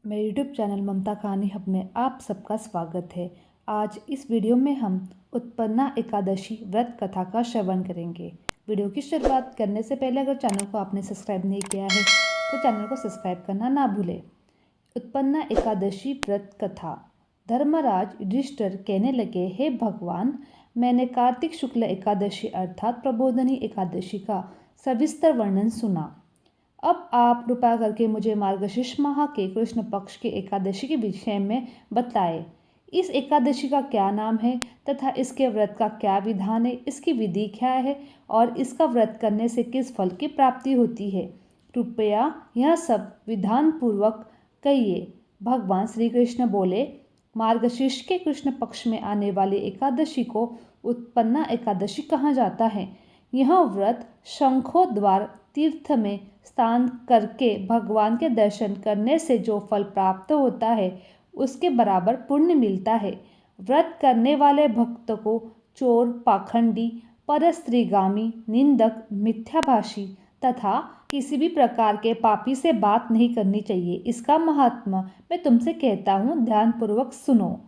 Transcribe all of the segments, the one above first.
मेरे YouTube channel ममता कहानी hub में आप सबका स्वागत है। आज इस वीडियो में हम उत्पन्ना एकादशी व्रत कथा का श्रवण करेंगे। वीडियो की शुरुआत करने से पहले अगर चैनल को आपने सब्सक्राइब नहीं किया है तो चैनल को सब्सक्राइब करना ना भूलें। उत्पन्ना एकादशी व्रत कथा। धर्मराज युधिष्ठिर कहने लगे, हे भगवान, मैंने कार्तिक शुक्ल एकादशी अर्थात प्रबोधनी एकादशी का सविस्तर वर्णन सुना। अब आप कृपा करके मुझे मार्गशीर्ष माह के कृष्ण पक्ष के एकादशी के विषय में बताएं। इस एकादशी का क्या नाम है तथा इसके व्रत का क्या विधान है, इसकी विधि क्या है और इसका व्रत करने से किस फल की प्राप्ति होती है। कृपया यह सब विधान पूर्वक कहिए। भगवान श्री कृष्ण बोले, मार्गशीर्ष के कृष्ण पक्ष में आने वाली एकादशी को उत्पन्ना एकादशी कहा जाता है। यह व्रत शंखोद्वार तीर्थ में स्नान करके भगवान के दर्शन करने से जो फल प्राप्त होता है उसके बराबर पुण्य मिलता है। व्रत करने वाले भक्त को चोर, पाखंडी, परस्त्रीगामी, निंदक, मिथ्याभाषी तथा किसी भी प्रकार के पापी से बात नहीं करनी चाहिए। इसका महात्मा मैं तुमसे कहता हूँ, ध्यानपूर्वक सुनो।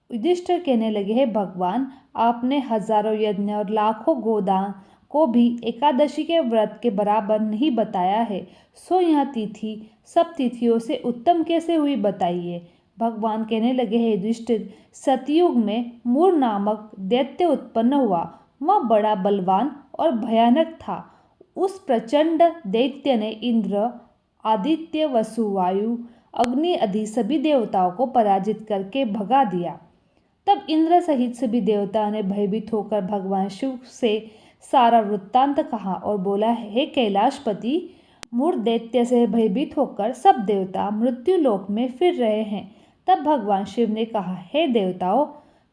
युधिष्ठिर कहने लगे, हे भगवान, आपने हजारों यज्ञ और लाखों गोदान को भी एकादशी के व्रत के बराबर नहीं बताया है, सो यह तिथि सब तिथियों से उत्तम कैसे हुई बताइए। भगवान कहने लगे, हे युधिष्ठिर, सतयुग में मूर नामक दैत्य उत्पन्न हुआ। वह बड़ा बलवान और भयानक था। उस प्रचंड दैत्य ने इंद्र, आदित्य, वसु, वायु, अग्नि आदि सभी देवताओं को पराजित करके भगा दिया। तब इंद्र सहित सभी देवताओं ने भयभीत होकर भगवान शिव से सारा वृत्तांत कहा और बोला, हे कैलाशपति, मूर दैत्य से भयभीत होकर सब देवता मृत्यु लोक में फिर रहे हैं। तब भगवान शिव ने कहा, हे देवताओं,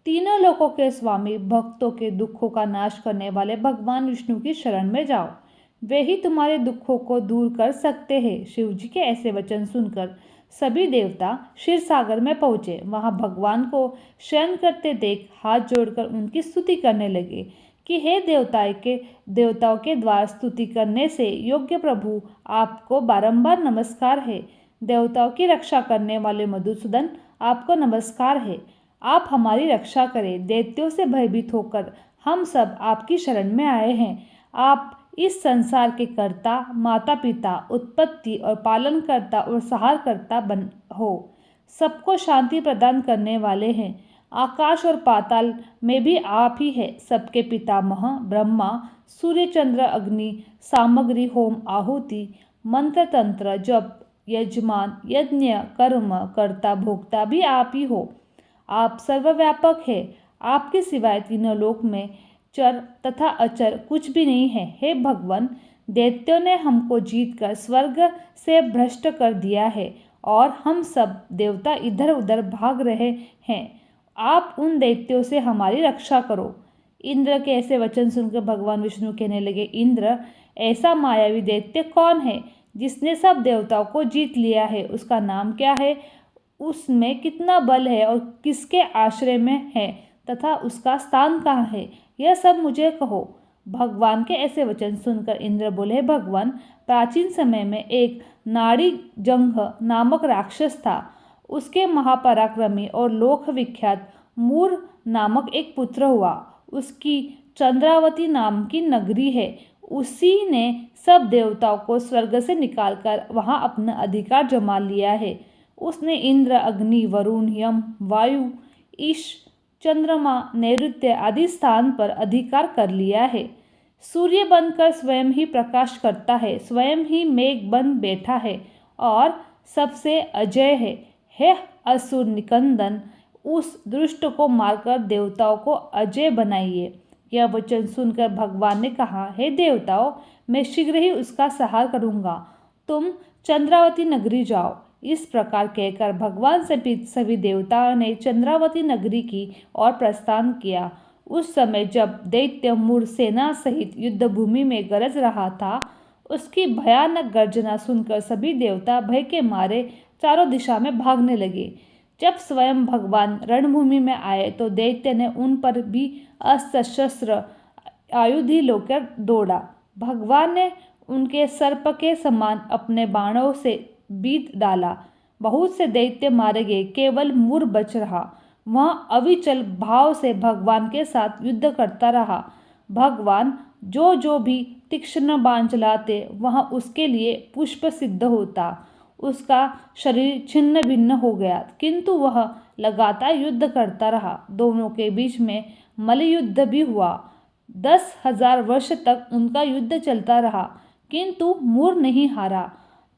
तीनों लोकों के स्वामी, भक्तों के दुखों का नाश करने वाले भगवान विष्णु की शरण में जाओ, वे ही तुम्हारे दुखों को दूर कर सकते हैं। शिव जी के ऐसे वचन सुनकर सभी देवता क्षीर सागर में पहुँचे। वहाँ भगवान को शयन करते देख हाथ जोड़कर उनकी स्तुति करने लगे कि हे देवताओं के द्वार स्तुति करने से योग्य प्रभु, आपको बारंबार नमस्कार है। देवताओं की रक्षा करने वाले मधुसूदन, आपको नमस्कार है। आप हमारी रक्षा करें। दैत्यों से भयभीत होकर हम सब आपकी शरण में आए हैं। आप इस संसार के कर्ता, माता पिता, उत्पत्ति और पालनकर्ता और सहारकर्ता हो। सबको शांति प्रदान करने वाले हैं। आकाश और पाताल में भी आप ही है। सबके पितामह ब्रह्मा, सूर्य, चंद्र, अग्नि, सामग्री, होम, आहुति, मंत्र, तंत्र, जप, यजमान, यज्ञ, कर्म, कर्ता, भोक्ता भी आप ही हो। आप सर्वव्यापक है। आपके सिवाय तीनों लोक में चर तथा अचर कुछ भी नहीं है। हे भगवान, दैत्यों ने हमको जीतकर स्वर्ग से भ्रष्ट कर दिया है और हम सब देवता इधर उधर भाग रहे हैं। आप उन दैत्यों से हमारी रक्षा करो। इंद्र के ऐसे वचन सुनकर भगवान विष्णु कहने लगे, इंद्र, ऐसा मायावी दैत्य कौन है जिसने सब देवताओं को जीत लिया है? उसका नाम क्या है? उसमें कितना बल है और किसके आश्रय में है तथा उसका स्थान कहाँ है? यह सब मुझे कहो। भगवान के ऐसे वचन सुनकर इंद्र बोले, भगवान, प्राचीन समय में एक नाड़ी जंघ नामक राक्षस था। उसके महापराक्रमी और लोक विख्यात मूर नामक एक पुत्र हुआ। उसकी चंद्रावती नाम की नगरी है। उसी ने सब देवताओं को स्वर्ग से निकालकर वहां अपना अधिकार जमा लिया है। उसने इंद्र, अग्नि, वरुण, यम, वायु, ईश, चंद्रमा, नैऋत्य आदि स्थान पर अधिकार कर लिया है। सूर्य बनकर स्वयं ही प्रकाश करता है, स्वयं ही मेघ बन बैठा है और सबसे अजय है। हे असुर निकंदन, उस दुष्ट को मारकर देवताओं को अजय बनाइए। यह वचन सुनकर भगवान ने कहा, हे देवताओं, मैं शीघ्र ही उसका संहार करूँगा। तुम चंद्रावती नगरी जाओ। इस प्रकार कहकर भगवान सभी देवताओं ने चंद्रावती नगरी की ओर प्रस्थान किया। उस समय जब दैत्य मूर सेना सहित युद्ध भूमि में गरज रहा था, उसकी भयानक गर्जना सुनकर सभी देवता भय के मारे चारों दिशा में भागने लगे। जब स्वयं भगवान रणभूमि में आए तो दैत्य ने उन पर भी अस्त्र शस्त्र आयुधि लेकर दौड़ा। भगवान ने उनके सर्प के समान अपने बाणों से बीत डाला। बहुत से दैत्य मारे गए, केवल मूर बच रहा। वह अविचल भाव से भगवान के साथ युद्ध करता रहा। भगवान जो जो भी तीक्ष्ण बाण चलाते वह उसके लिए पुष्प सिद्ध होता। उसका शरीर छिन्न भिन्न हो गया, किंतु वह लगातार युद्ध करता रहा। दोनों के बीच में मल्लयुद्ध भी हुआ। 10,000 वर्ष तक उनका युद्ध चलता रहा, किंतु मूर नहीं हारा।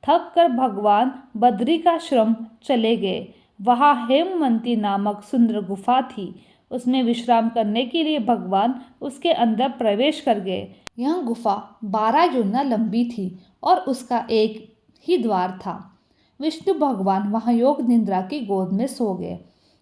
थक कर भगवान बद्रिकाश्रम चले गए। वहाँ हेमवंती नामक सुंदर गुफा थी। उसमें विश्राम करने के लिए भगवान उसके अंदर प्रवेश कर गए। यह गुफा 12 योजना लंबी थी और उसका एक ही द्वार था। विष्णु भगवान वहाँ योग निद्रा की गोद में सो गए।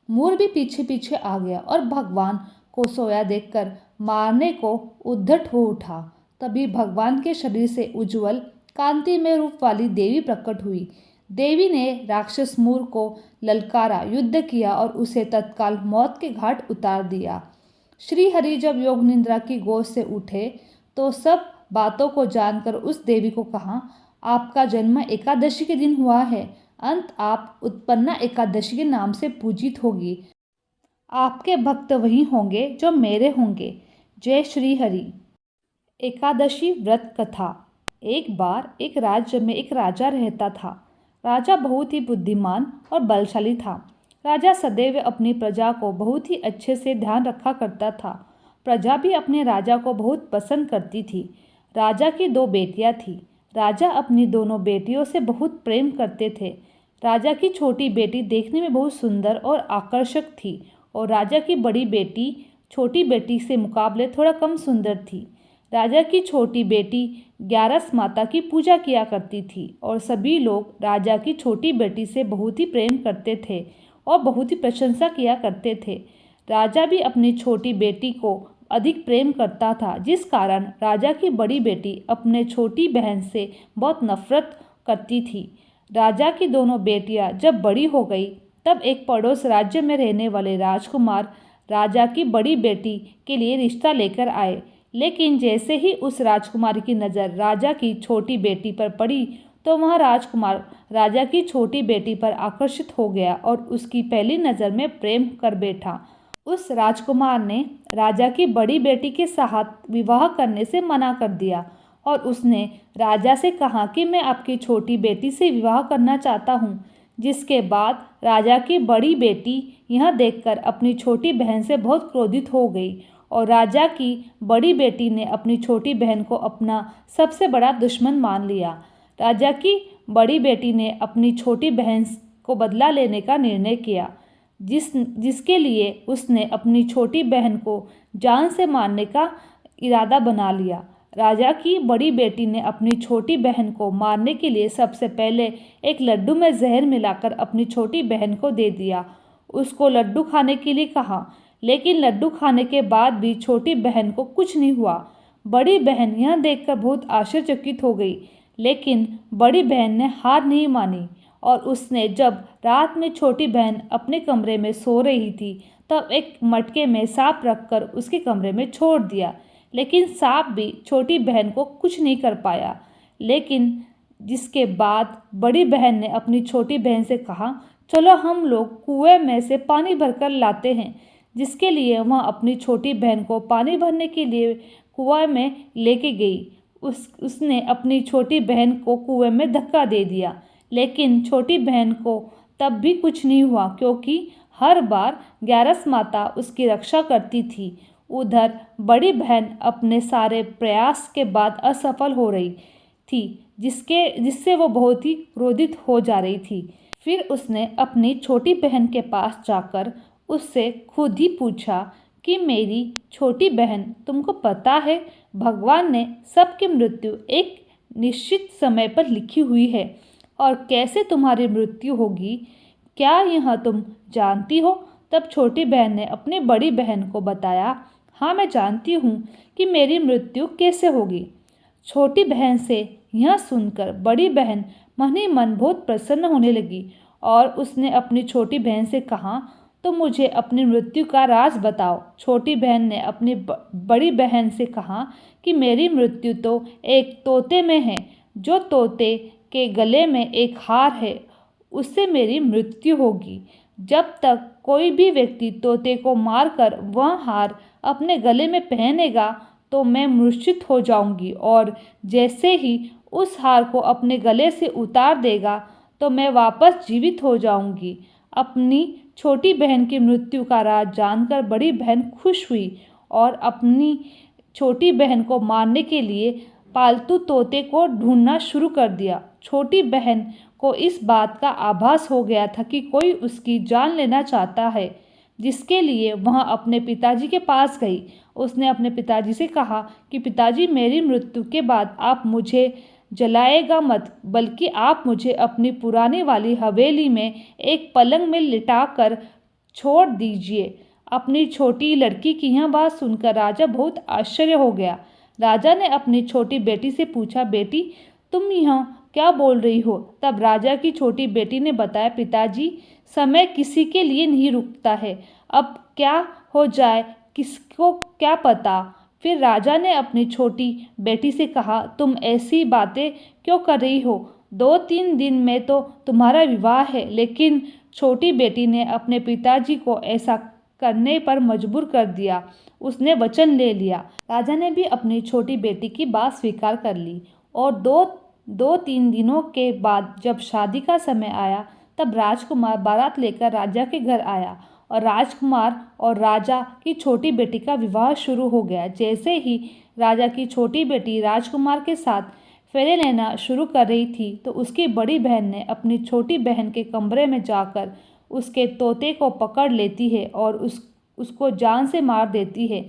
मूर भी पीछे पीछे आ गया और भगवान को सोया देखकर मारने को उद्यत हो उठा। तभी भगवान के शरीर से उज्ज्वल कांति में रूप वाली देवी प्रकट हुई। देवी ने राक्षस मूर को ललकारा, युद्ध किया और उसे तत्काल मौत के घाट उतार दिया। श्री हरि जब योग निद्रा की गोद से उठे तो सब बातों को जानकर उस देवी को कहा, आपका जन्म एकादशी के दिन हुआ है। अंत आप उत्पन्ना एकादशी के नाम से पूजित होगी। आपके भक्त वही होंगे जो मेरे होंगे। जय श्री हरि। एकादशी व्रत कथा। एक बार एक राज्य में एक राजा रहता था। राजा बहुत ही बुद्धिमान और बलशाली था। राजा सदैव अपनी प्रजा को बहुत ही अच्छे से ध्यान रखा करता था। प्रजा भी अपने राजा को बहुत पसंद करती थी। राजा की 2 बेटियां थीं। राजा अपनी दोनों बेटियों से बहुत प्रेम करते थे। राजा की छोटी बेटी देखने में बहुत सुंदर और आकर्षक थी और राजा की बड़ी बेटी छोटी बेटी से मुकाबले थोड़ा कम सुंदर थी। राजा की छोटी बेटी ग्यारस माता की पूजा किया करती थी और सभी लोग राजा की छोटी बेटी से बहुत ही प्रेम करते थे और बहुत ही प्रशंसा किया करते थे। राजा भी अपनी छोटी बेटी को अधिक प्रेम करता था, जिस कारण राजा की बड़ी बेटी अपने छोटी बहन से बहुत नफरत करती थी। राजा की दोनों बेटियां जब बड़ी हो गई तब एक पड़ोस राज्य में रहने वाले राजकुमार राजा की बड़ी बेटी के लिए रिश्ता लेकर आए। लेकिन जैसे ही उस राजकुमार की नज़र राजा की छोटी बेटी पर पड़ी तो वह राजकुमार राजा की छोटी बेटी पर आकर्षित हो गया और उसकी पहली नज़र में प्रेम कर बैठा। उस राजकुमार ने राजा की बड़ी बेटी के साथ विवाह करने से मना कर दिया और उसने राजा से कहा कि मैं आपकी छोटी बेटी से विवाह करना चाहता हूँ। जिसके बाद राजा की बड़ी बेटी यह देखकर अपनी छोटी बहन से बहुत क्रोधित हो गई और राजा की बड़ी बेटी ने अपनी छोटी बहन को अपना सबसे बड़ा दुश्मन मान लिया। राजा की बड़ी बेटी ने अपनी छोटी बहन को बदला लेने का निर्णय किया, जिसके लिए उसने अपनी छोटी बहन को जान से मारने का इरादा बना लिया। राजा की बड़ी बेटी ने अपनी छोटी बहन को मारने के लिए सबसे पहले एक लड्डू में जहर मिलाकर अपनी छोटी बहन को दे दिया। उसको लड्डू खाने के लिए कहा, लेकिन लड्डू खाने के बाद भी छोटी बहन को कुछ नहीं हुआ। बड़ी बहन यह देखकर बहुत आश्चर्यचकित हो गई, लेकिन बड़ी बहन ने हार नहीं मानी और उसने जब रात में छोटी बहन अपने कमरे में सो रही थी तब एक मटके में सांप रखकर उसके कमरे में छोड़ दिया। लेकिन सांप भी छोटी बहन को कुछ नहीं कर पाया। लेकिन जिसके बाद बड़ी बहन ने अपनी छोटी बहन से कहा, चलो हम लोग कुएं में से पानी भरकर लाते हैं। जिसके लिए वह अपनी छोटी बहन को पानी भरने के लिए कुएं में लेके गई। उसने अपनी छोटी बहन को कुएं में धक्का दे दिया, लेकिन छोटी बहन को तब भी कुछ नहीं हुआ क्योंकि हर बार ग्यारस माता उसकी रक्षा करती थी। उधर बड़ी बहन अपने सारे प्रयास के बाद असफल हो रही थी, जिससे वो बहुत ही क्रोधित हो जा रही थी। फिर उसने अपनी छोटी बहन के पास जाकर उससे खुद ही पूछा कि मेरी छोटी बहन, तुमको पता है भगवान ने सबकी मृत्यु एक निश्चित समय पर लिखी हुई है और कैसे तुम्हारी मृत्यु होगी, क्या यह तुम जानती हो? तब छोटी बहन ने अपनी बड़ी बहन को बताया, हाँ मैं जानती हूँ कि मेरी मृत्यु कैसे होगी। छोटी बहन से यह सुनकर बड़ी बहन मन ही मन बहुत प्रसन्न होने लगी और उसने अपनी छोटी बहन से कहा, तो मुझे अपनी मृत्यु का राज बताओ। छोटी बहन ने अपनी बड़ी बहन से कहा कि मेरी मृत्यु तो एक तोते में है, जो तोते के गले में एक हार है, उससे मेरी मृत्यु होगी। जब तक कोई भी व्यक्ति तोते को मारकर वह हार अपने गले में पहनेगा तो मैं मूर्छित हो जाऊंगी, और जैसे ही उस हार को अपने गले से उतार देगा तो मैं वापस जीवित हो जाऊंगी। अपनी छोटी बहन की मृत्यु का राज जानकर बड़ी बहन खुश हुई और अपनी छोटी बहन को मारने के लिए पालतू तोते को ढूंढना शुरू कर दिया। छोटी बहन को इस बात का आभास हो गया था कि कोई उसकी जान लेना चाहता है, जिसके लिए वह अपने पिताजी के पास गई। उसने अपने पिताजी से कहा कि पिताजी, मेरी मृत्यु के बाद आप मुझे जलाएगा मत, बल्कि आप मुझे अपनी पुरानी वाली हवेली में एक पलंग में लिटाकर छोड़ दीजिए। अपनी छोटी लड़की की यह बात सुनकर राजा बहुत आश्चर्य हो गया। राजा ने अपनी छोटी बेटी से पूछा, बेटी तुम यह क्या बोल रही हो? तब राजा की छोटी बेटी ने बताया, पिताजी, समय किसी के लिए नहीं रुकता है, अब क्या हो जाए किसको क्या पता। फिर राजा ने अपनी छोटी बेटी से कहा, तुम ऐसी बातें क्यों कर रही हो? 2-3 दिन में तो तुम्हारा विवाह है। लेकिन छोटी बेटी ने अपने पिताजी को ऐसा करने पर मजबूर कर दिया। उसने वचन ले लिया। राजा ने भी अपनी छोटी बेटी की बात स्वीकार कर ली, और 2-3 दिनों के बाद जब शादी का समय आया तब राजकुमार बारात लेकर राजा के घर आया, और राजकुमार और राजा की छोटी बेटी का विवाह शुरू हो गया। जैसे ही राजा की छोटी बेटी राजकुमार के साथ फेरे लेना शुरू कर रही थी तो उसकी बड़ी बहन ने अपनी छोटी बहन के कमरे में जाकर उसके तोते को पकड़ लेती है और उसको जान से मार देती है।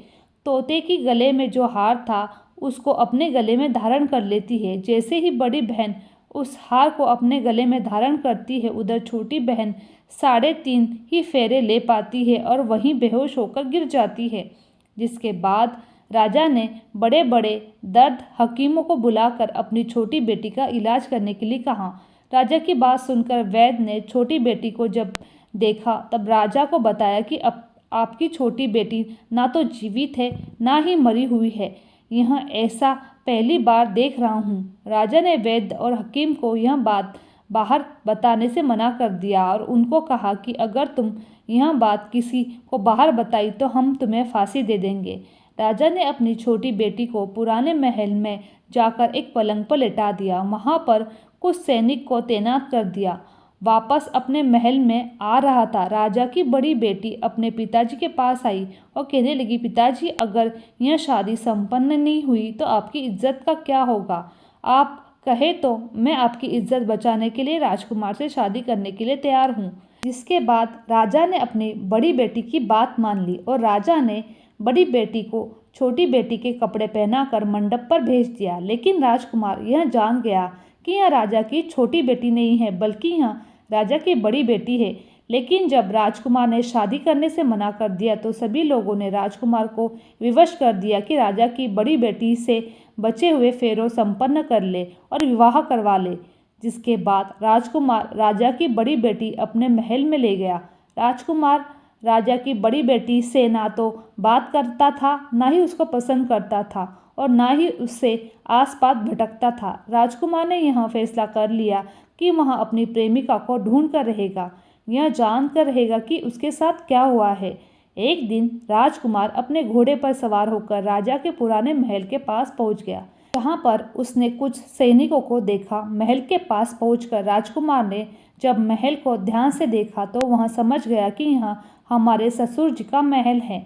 तोते की गले में जो हार था उसको अपने गले में धारण कर लेती है। जैसे ही बड़ी बहन उस हार को अपने गले में धारण करती है, उधर छोटी बहन 3.5 ही फेरे ले पाती है और वहीं बेहोश होकर गिर जाती है। जिसके बाद राजा ने बड़े बड़े दर्द हकीमों को बुलाकर अपनी छोटी बेटी का इलाज करने के लिए कहा। राजा की बात सुनकर वैद्य ने छोटी बेटी को जब देखा तब राजा को बताया कि अब आपकी छोटी बेटी ना तो जीवित है ना ही मरी हुई है। यह ऐसा पहली बार देख रहा हूँ। राजा ने वैद्य और हकीम को यह बात बाहर बताने से मना कर दिया और उनको कहा कि अगर तुम यह बात किसी को बाहर बताई तो हम तुम्हें फांसी दे देंगे। राजा ने अपनी छोटी बेटी को पुराने महल में जाकर एक पलंग पर लेटा दिया। वहाँ पर कुछ सैनिक को तैनात कर दिया। वापस अपने महल में आ रहा था, राजा की बड़ी बेटी अपने पिताजी के पास आई और कहने लगी, पिताजी, अगर यह शादी संपन्न नहीं हुई तो आपकी इज्जत का क्या होगा? आप कहे तो मैं आपकी इज्जत बचाने के लिए राजकुमार से शादी करने के लिए तैयार हूँ। जिसके बाद राजा ने अपनी बड़ी बेटी की बात मान ली और राजा ने बड़ी बेटी को छोटी बेटी के कपड़े पहनाकर मंडप पर भेज दिया। लेकिन राजकुमार यह जान गया कि यह राजा की छोटी बेटी नहीं है, बल्कि यह राजा की बड़ी बेटी है। लेकिन जब राजकुमार ने शादी करने से मना कर दिया तो सभी लोगों ने राजकुमार को विवश कर दिया कि राजा की बड़ी बेटी से बचे हुए फेरों संपन्न कर ले और विवाह करवा ले। जिसके बाद राजकुमार राजा की बड़ी बेटी अपने महल में ले गया। राजकुमार राजा की बड़ी बेटी से ना तो बात करता था, ना ही उसको पसंद करता था और ना ही उससे आसपास भटकता था। राजकुमार ने यह फैसला कर लिया कि वह अपनी प्रेमिका को ढूंढ कर रहेगा, यह जान कर रहेगा कि उसके साथ क्या हुआ है। एक दिन राजकुमार अपने घोड़े पर सवार होकर राजा के पुराने महल के पास पहुंच गया, जहां पर उसने कुछ सैनिकों को देखा। महल के पास पहुंचकर राजकुमार ने जब महल को ध्यान से देखा तो वह समझ गया कि यह हमारे ससुर जी का महल है।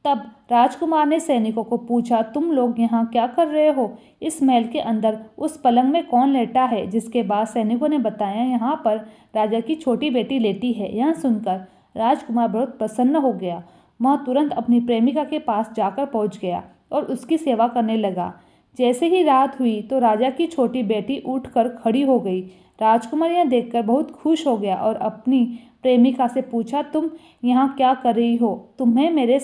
तब राजकुमार ने सैनिकों को पूछा, तुम लोग यहाँ क्या कर रहे हो? इस महल के अंदर उस पलंग में कौन लेटा है? जिसके बाद सैनिकों ने बताया, यहाँ पर राजा की छोटी बेटी लेटी है। यह सुनकर राजकुमार बहुत प्रसन्न हो गया। वह तुरंत अपनी प्रेमिका के पास जाकर पहुँच गया और उसकी सेवा करने लगा। जैसे ही रात हुई तो राजा की छोटी बेटी उठकर खड़ी हो गई। राजकुमार यह देखकर बहुत खुश हो गया और अपनी प्रेमिका से पूछा, तुम यहाँ क्या कर रही हो? तुम्हें मेरे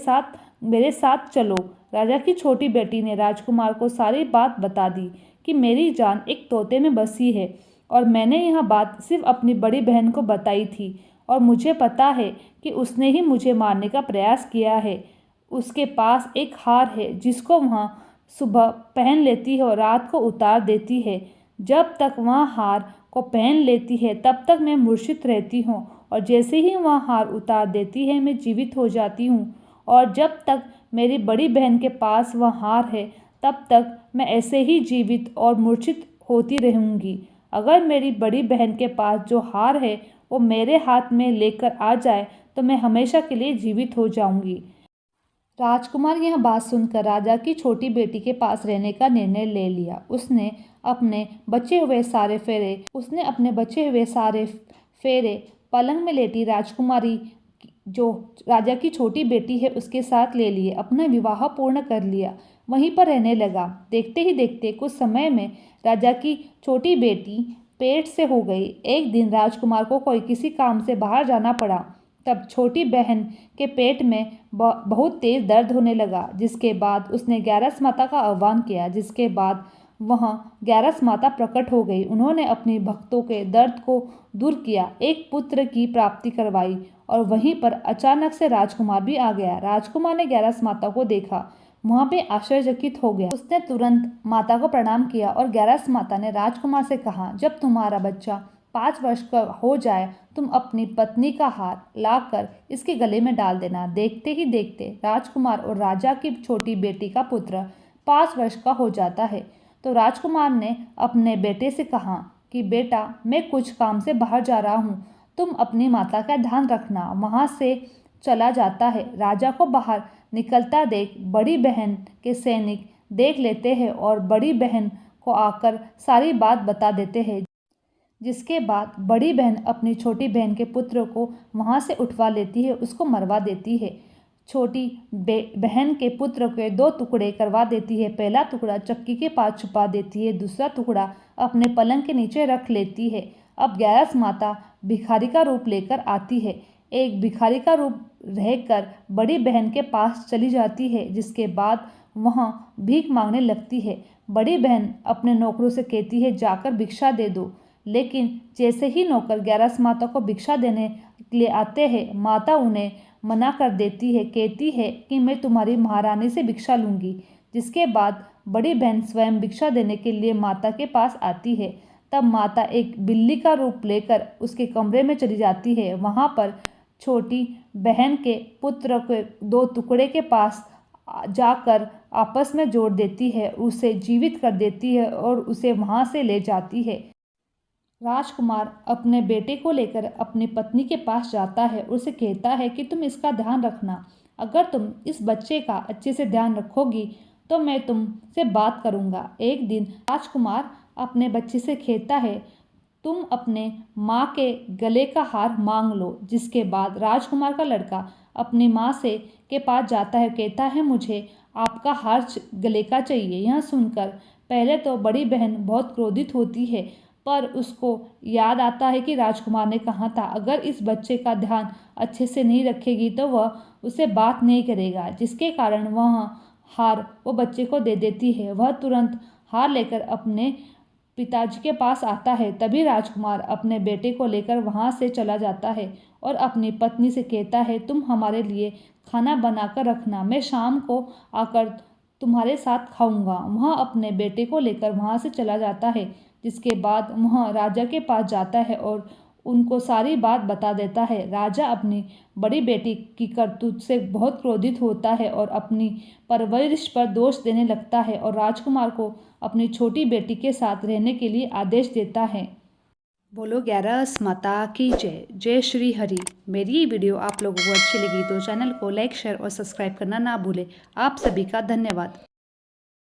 साथ चलो। राजा की छोटी बेटी ने राजकुमार को सारी बात बता दी कि मेरी जान एक तोते में बसी है और मैंने यह बात सिर्फ अपनी बड़ी बहन को बताई थी और मुझे पता है कि उसने ही मुझे मारने का प्रयास किया है। उसके पास एक हार है जिसको वह सुबह पहन लेती है और रात को उतार देती है। जब तक वह हार को पहन लेती है तब तक मैं मूर्छित रहती हूँ, और जैसे ही वह हार उतार देती है मैं जीवित हो जाती हूँ। और जब तक मेरी बड़ी बहन के पास वह हार है तब तक मैं ऐसे ही जीवित और मूर्छित होती रहूँगी। अगर मेरी बड़ी बहन के पास जो हार है वो मेरे हाथ में लेकर आ जाए तो मैं हमेशा के लिए जीवित हो जाऊंगी। राजकुमार यह बात सुनकर राजा की छोटी बेटी के पास रहने का निर्णय ले लिया। उसने अपने बचे हुए सारे फेरे पलंग में लेटी राजकुमारी जो राजा की छोटी बेटी है उसके साथ ले लिए, अपना विवाह पूर्ण कर लिया, वहीं पर रहने लगा। देखते ही देखते कुछ समय में राजा की छोटी बेटी पेट से हो गई। एक दिन राजकुमार को कोई किसी काम से बाहर जाना पड़ा। तब छोटी बहन के पेट में बहुत तेज दर्द होने लगा, जिसके बाद उसने ग्यारस माता का आह्वान किया। जिसके बाद वहाँ ग्यारस माता प्रकट हो गई। उन्होंने अपनी भक्तों के दर्द को दूर किया, एक पुत्र की प्राप्ति करवाई, और वहीं पर अचानक से राजकुमार भी आ गया। राजकुमार ने ग्यारस माता को देखा, वहाँ पे आश्चर्यचकित हो गया। उसने तुरंत माता को प्रणाम किया और ग्यारस माता ने राजकुमार से कहा, जब तुम्हारा बच्चा 5 वर्ष का हो जाए तुम अपनी पत्नी का हार लाकर इसके गले में डाल देना। देखते ही देखते राजकुमार और राजा की छोटी बेटी का पुत्र 5 वर्ष का हो जाता है। तो राजकुमार ने अपने बेटे से कहा कि बेटा, मैं कुछ काम से बाहर जा रहा हूँ, तुम अपनी माता का ध्यान रखना। वहाँ से चला जाता है। राजा को बाहर निकलता देख बड़ी बहन के सैनिक देख लेते हैं और बड़ी बहन को आकर सारी बात बता देते हैं। जिसके बाद बड़ी बहन अपनी छोटी बहन के पुत्र को वहाँ से उठवा लेती है, उसको मरवा देती है। छोटी बहन के पुत्र के 2 टुकड़े करवा देती है। पहला टुकड़ा चक्की के पास छुपा देती है, दूसरा टुकड़ा अपने पलंग के नीचे रख लेती है। अब ग्यारस माता भिखारी का रूप लेकर आती है। एक भिखारी का रूप रहकर बड़ी बहन के पास चली जाती है, जिसके बाद वहाँ भीख मांगने लगती है। बड़ी बहन अपने नौकरों से कहती है, जाकर भिक्षा दे दो। लेकिन जैसे ही नौकर ग्यारस माता को भिक्षा देने के लिए आते हैं, माता उन्हें मना कर देती है, कहती है कि मैं तुम्हारी महारानी से भिक्षा लूँगी। जिसके बाद बड़ी बहन स्वयं भिक्षा देने के लिए माता के पास आती है। तब माता एक बिल्ली का रूप लेकर उसके कमरे में चली जाती है। वहाँ पर छोटी बहन के पुत्र के 2 टुकड़े के पास जाकर आपस में जोड़ देती है, उसे जीवित कर देती है और उसे वहाँ से ले जाती है। राजकुमार अपने बेटे को लेकर अपनी पत्नी के पास जाता है, उसे कहता है कि तुम इसका ध्यान रखना। अगर तुम इस बच्चे का अच्छे से ध्यान रखोगी तो मैं तुमसे बात करूँगा। एक दिन राजकुमार अपने बच्चे से कहता है, तुम अपने माँ के गले का हार मांग लो। जिसके बाद राजकुमार का लड़का अपनी माँ से के पास जाता है, कहता है मुझे आपका हार गले का चाहिए। यह सुनकर पहले तो बड़ी बहन बहुत क्रोधित होती है, पर उसको याद आता है कि राजकुमार ने कहा था अगर इस बच्चे का ध्यान अच्छे से नहीं रखेगी तो वह उसे बात नहीं करेगा, जिसके कारण वह हार वो बच्चे को दे देती है। वह तुरंत हार लेकर अपने पिताजी के पास आता है। तभी राजकुमार अपने बेटे को लेकर वहाँ से चला जाता है और अपनी पत्नी से कहता है, तुम हमारे लिए खाना बनाकर रखना, मैं शाम को आकर तुम्हारे साथ खाऊंगा। वह अपने बेटे को लेकर वहाँ से चला जाता है। जिसके बाद वह राजा के पास जाता है और उनको सारी बात बता देता है। राजा अपनी बड़ी बेटी की करतूत से बहुत क्रोधित होता है और अपनी परवरिश पर दोष देने लगता है और राजकुमार को अपनी छोटी बेटी के साथ रहने के लिए आदेश देता है। बोलो ग्यारस माता की जय। जय श्री हरि। मेरी ये वीडियो आप लोगों को अच्छी लगी तो चैनल को लाइक, शेयर और सब्सक्राइब करना ना भूलें। आप सभी का धन्यवाद।